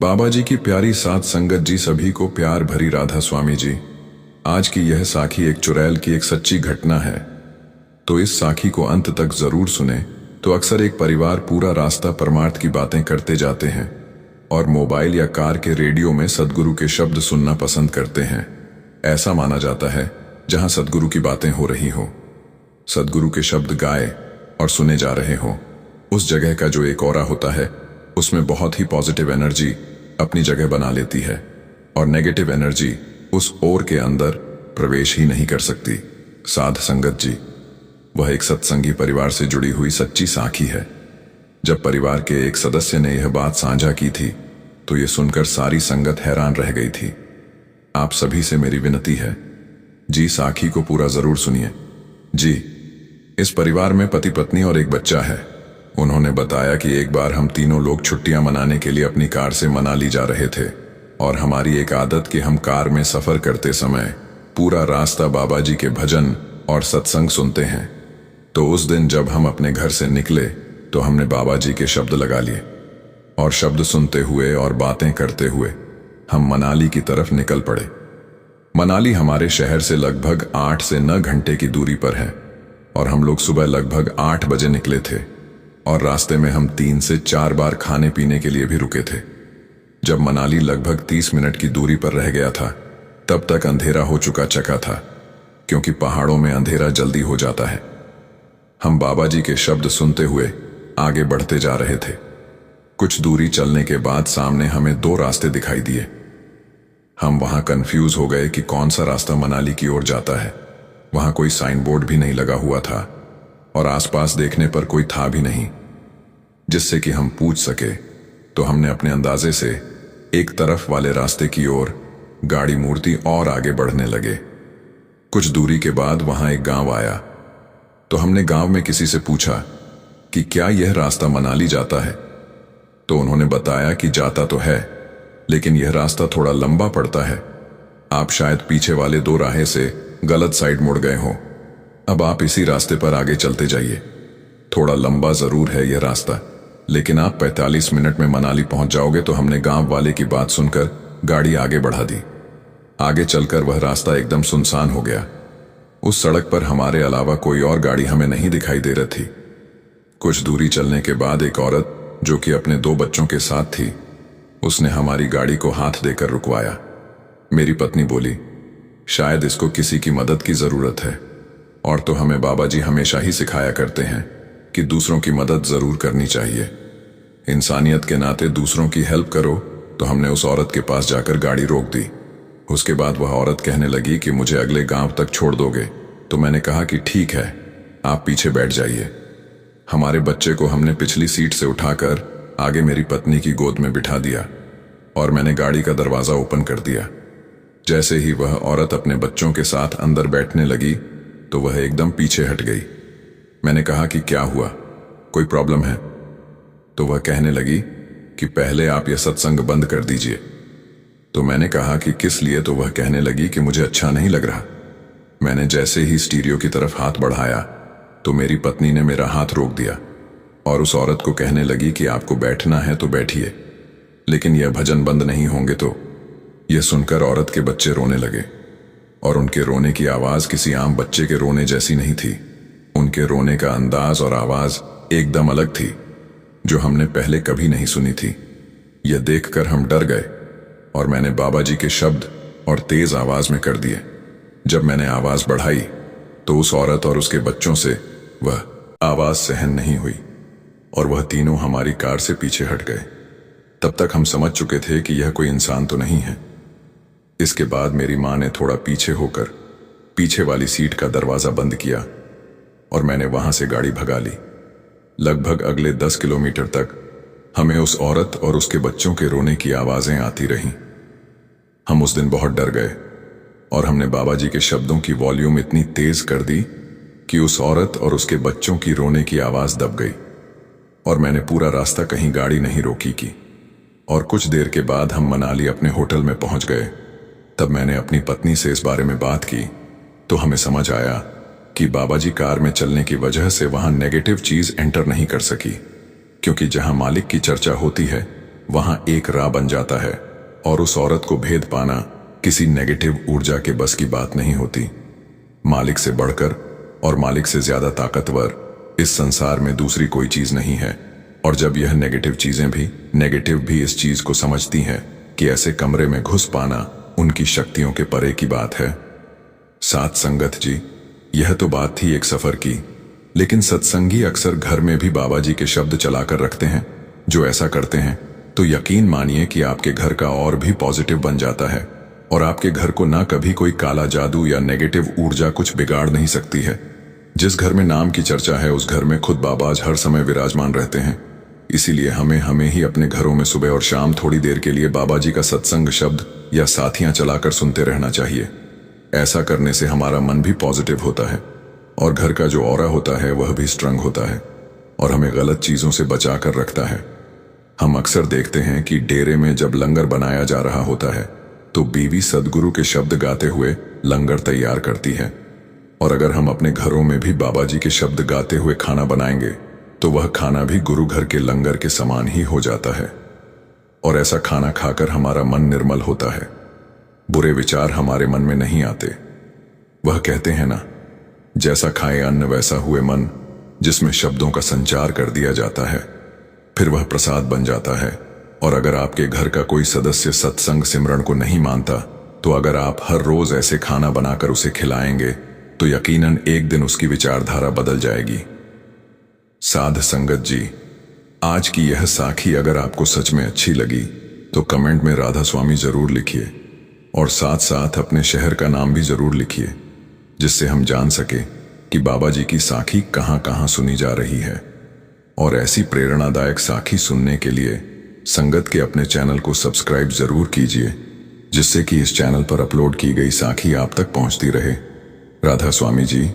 बाबा जी की प्यारी सात संगत जी, सभी को प्यार भरी राधा स्वामी जी। आज की यह साखी एक चुड़ैल की एक सच्ची घटना है, तो इस साखी को अंत तक जरूर सुने। तो अक्सर एक परिवार पूरा रास्ता परमार्थ की बातें करते जाते हैं और मोबाइल या कार के रेडियो में सदगुरु के शब्द सुनना पसंद करते हैं। ऐसा माना जाता है जहां सदगुरु की बातें हो रही हो, सदगुरु के शब्द गाए और सुने जा रहे हो, उस जगह का जो एक ऑरा होता है उसमें बहुत ही पॉजिटिव एनर्जी अपनी जगह बना लेती है और नेगेटिव एनर्जी उस ओर के अंदर प्रवेश ही नहीं कर सकती। साध संगत जी, वह एक सत्संगी परिवार से जुड़ी हुई सच्ची साखी है। जब परिवार के एक सदस्य ने यह बात साझा की थी तो यह सुनकर सारी संगत हैरान रह गई थी। आप सभी से मेरी विनती है जी, साखी को पूरा जरूर सुनिए जी। इस परिवार में पति पत्नी और एक बच्चा है। उन्होंने बताया कि एक बार हम तीनों लोग छुट्टियां मनाने के लिए अपनी कार से मनाली जा रहे थे और हमारी एक आदत कि हम कार में सफर करते समय पूरा रास्ता बाबा जी के भजन और सत्संग सुनते हैं। तो उस दिन जब हम अपने घर से निकले तो हमने बाबा जी के शब्द लगा लिए और शब्द सुनते हुए और बातें करते हुए हम मनाली की तरफ निकल पड़े। मनाली हमारे शहर से लगभग 8 से 9 घंटे की दूरी पर है और हम लोग सुबह लगभग 8 बजे निकले थे और रास्ते में हम 3 से 4 बार खाने पीने के लिए भी रुके थे। जब मनाली लगभग 30 मिनट की दूरी पर रह गया था तब तक अंधेरा हो चुका था, क्योंकि पहाड़ों में अंधेरा जल्दी हो जाता है। हम बाबा जी के शब्द सुनते हुए आगे बढ़ते जा रहे थे। कुछ दूरी चलने के बाद सामने हमें 2 रास्ते दिखाई दिए। हम वहां कंफ्यूज हो गए कि कौन सा रास्ता मनाली की ओर जाता है। वहां कोई साइन बोर्ड भी नहीं लगा हुआ था और आसपास देखने पर कोई था भी नहीं जिससे कि हम पूछ सके। तो हमने अपने अंदाजे से एक तरफ वाले रास्ते की ओर गाड़ी मूर्ति और आगे बढ़ने लगे। कुछ दूरी के बाद वहां एक गांव आया तो हमने गांव में किसी से पूछा कि क्या यह रास्ता मनाली जाता है। तो उन्होंने बताया कि जाता तो है, लेकिन यह रास्ता थोड़ा लंबा पड़ता है। आप शायद पीछे वाले 2 राहें से गलत साइड मुड़ गए हो। अब आप इसी रास्ते पर आगे चलते जाइए। थोड़ा लंबा जरूर है यह रास्ता, लेकिन आप 45 मिनट में मनाली पहुंच जाओगे। तो हमने गांव वाले की बात सुनकर गाड़ी आगे बढ़ा दी। आगे चलकर वह रास्ता एकदम सुनसान हो गया। उस सड़क पर हमारे अलावा कोई और गाड़ी हमें नहीं दिखाई दे रही थी। कुछ दूरी चलने के बाद एक औरत जो कि अपने 2 बच्चों के साथ थी, उसने हमारी गाड़ी को हाथ देकर रुकवाया। मेरी पत्नी बोली, शायद इसको किसी की मदद की जरूरत है। और तो हमें बाबा जी हमेशा ही सिखाया करते हैं कि दूसरों की मदद जरूर करनी चाहिए। इंसानियत के नाते दूसरों की हेल्प करो। तो हमने उस औरत के पास जाकर गाड़ी रोक दी। उसके बाद वह औरत कहने लगी कि मुझे अगले गांव तक छोड़ दोगे। तो मैंने कहा कि ठीक है, आप पीछे बैठ जाइए। हमारे बच्चे को हमने पिछली सीट से उठाकर आगे मेरी पत्नी की गोद में बिठा दिया और मैंने गाड़ी का दरवाजा ओपन कर दिया। जैसे ही वह औरत अपने बच्चों के साथ अंदर बैठने लगी तो वह एकदम पीछे हट गई। मैंने कहा कि क्या हुआ, कोई प्रॉब्लम है? तो वह कहने लगी कि पहले आप यह सत्संग बंद कर दीजिए। तो मैंने कहा कि किस लिए? तो वह कहने लगी कि मुझे अच्छा नहीं लग रहा। मैंने जैसे ही स्टीरियो की तरफ हाथ बढ़ाया तो मेरी पत्नी ने मेरा हाथ रोक दिया और उस औरत को कहने लगी कि आपको बैठना है तो बैठिए, लेकिन यह भजन बंद नहीं होंगे। तो यह सुनकर औरत के बच्चे रोने लगे और उनके रोने की आवाज किसी आम बच्चे के रोने जैसी नहीं थी। उनके रोने का अंदाज और आवाज एकदम अलग थी, जो हमने पहले कभी नहीं सुनी थी। यह देखकर हम डर गए और मैंने बाबा जी के शब्द और तेज आवाज में कर दिए। जब मैंने आवाज बढ़ाई तो उस औरत और उसके बच्चों से वह आवाज सहन नहीं हुई और वह तीनों हमारी कार से पीछे हट गए। तब तक हम समझ चुके थे कि यह कोई इंसान तो नहीं है। इसके बाद मेरी मां ने थोड़ा पीछे होकर पीछे वाली सीट का दरवाजा बंद किया और मैंने वहां से गाड़ी भगा ली। लगभग अगले 10 किलोमीटर तक हमें उस औरत और उसके बच्चों के रोने की आवाजें आती रहीं। हम उस दिन बहुत डर गए और हमने बाबा जी के शब्दों की वॉल्यूम इतनी तेज कर दी कि उस औरत और उसके बच्चों की रोने की आवाज दब गई और मैंने पूरा रास्ता कहीं गाड़ी नहीं रोकी की। और कुछ देर के बाद हम मनाली अपने होटल में पहुंच गए। तब मैंने अपनी पत्नी से इस बारे में बात की तो हमें समझ आया कि बाबा जी कार में चलने की वजह से वहां नेगेटिव चीज एंटर नहीं कर सकी, क्योंकि जहां मालिक की चर्चा होती है वहां एक राह बन जाता है। और उस औरत को भेद पाना किसी नेगेटिव ऊर्जा के बस की बात नहीं होती। मालिक से बढ़कर और मालिक से ज्यादा ताकतवर इस संसार में दूसरी कोई चीज नहीं है। और जब यह नेगेटिव चीजें भी नेगेटिव भी इस चीज को समझती हैं कि ऐसे कमरे में घुस पाना उनकी शक्तियों के परे की बात है। साथ संगत जी, यह तो बात थी एक सफर की, लेकिन सत्संगी अक्सर घर में भी बाबा जी के शब्द चलाकर रखते हैं। जो ऐसा करते हैं तो यकीन मानिए कि आपके घर का और भी पॉजिटिव बन जाता है और आपके घर को ना कभी कोई काला जादू या नेगेटिव ऊर्जा कुछ बिगाड़ नहीं सकती है। जिस घर में नाम की चर्चा है उस घर में खुद बाबाज हर समय विराजमान रहते हैं। इसीलिए हमें ही अपने घरों में सुबह और शाम थोड़ी देर के लिए बाबा जी का सत्संग शब्द या साथियां चलाकर सुनते रहना चाहिए। ऐसा करने से हमारा मन भी पॉजिटिव होता है और घर का जो ऑरा होता है वह भी स्ट्रांग होता है और हमें गलत चीजों से बचा कर रखता है। हम अक्सर देखते हैं कि डेरे में जब लंगर बनाया जा रहा होता है तो बीवी सदगुरु के शब्द गाते हुए लंगर तैयार करती है। और अगर हम अपने घरों में भी बाबा जी के शब्द गाते हुए खाना बनाएंगे तो वह खाना भी गुरु घर के लंगर के समान ही हो जाता है। और ऐसा खाना खाकर हमारा मन निर्मल होता है, बुरे विचार हमारे मन में नहीं आते। वह कहते हैं ना, जैसा खाए अन्न वैसा हुए मन, जिसमें शब्दों का संचार कर दिया जाता है फिर वह प्रसाद बन जाता है। और अगर आपके घर का कोई सदस्य सत्संग सिमरन को नहीं मानता तो अगर आप हर रोज ऐसे खाना बनाकर उसे खिलाएंगे तो यकीनन एक दिन उसकी विचारधारा बदल जाएगी। साध संगत जी, आज की यह साखी अगर आपको सच में अच्छी लगी तो कमेंट में राधा स्वामी जरूर लिखिए और साथ साथ अपने शहर का नाम भी जरूर लिखिए, जिससे हम जान सके कि बाबा जी की साखी कहां कहां सुनी जा रही है। और ऐसी प्रेरणादायक साखी सुनने के लिए संगत के अपने चैनल को सब्सक्राइब जरूर कीजिए, जिससे कि इस चैनल पर अपलोड की गई साखी आप तक पहुंचती रहे। राधा स्वामी जी।